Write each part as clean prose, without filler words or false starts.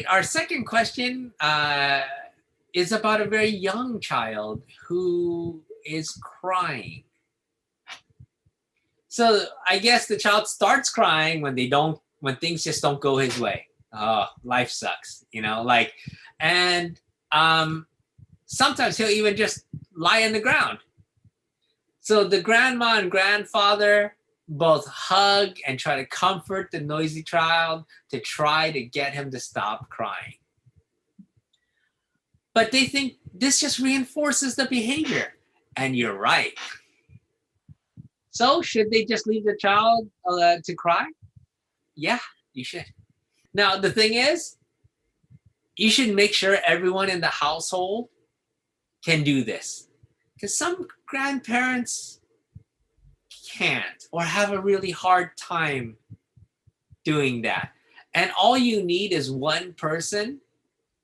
right, our second question is about a very young child who is crying. So I guess the child starts crying when things just don't go his way. Oh, life sucks, and sometimes he'll even just lie on the ground. So the grandma and grandfather both hug and try to comfort the noisy child to try to get him to stop crying. But they think this just reinforces the behavior. And you're right. So should they just leave the child to cry? Yeah, you should. Now, the thing is, you should make sure everyone in the household can do this. Because some grandparents can't or have a really hard time doing that. And all you need is one person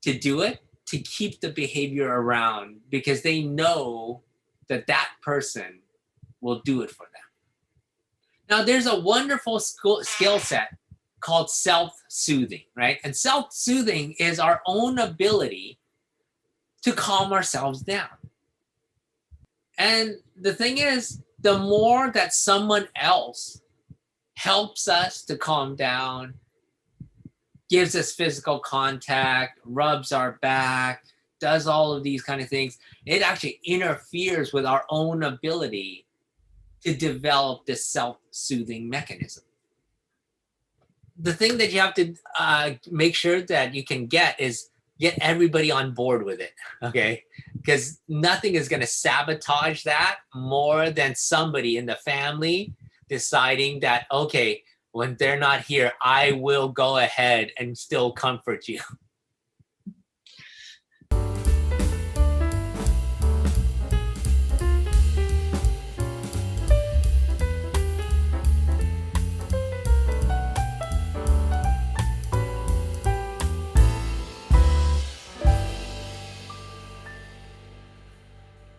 to do it to keep the behavior around because they know that person will do it for them. Now, there's a wonderful skill set called self-soothing, right? And self-soothing is our own ability to calm ourselves down. And the thing is, the more that someone else helps us to calm down, gives us physical contact, rubs our back, does all of these kind of things, it actually interferes with our own ability to develop this self-soothing mechanism. The thing that you have to make sure that you can get is get everybody on board with it, okay? Because nothing is going to sabotage that more than somebody in the family deciding that, okay, when they're not here, I will go ahead and still comfort you.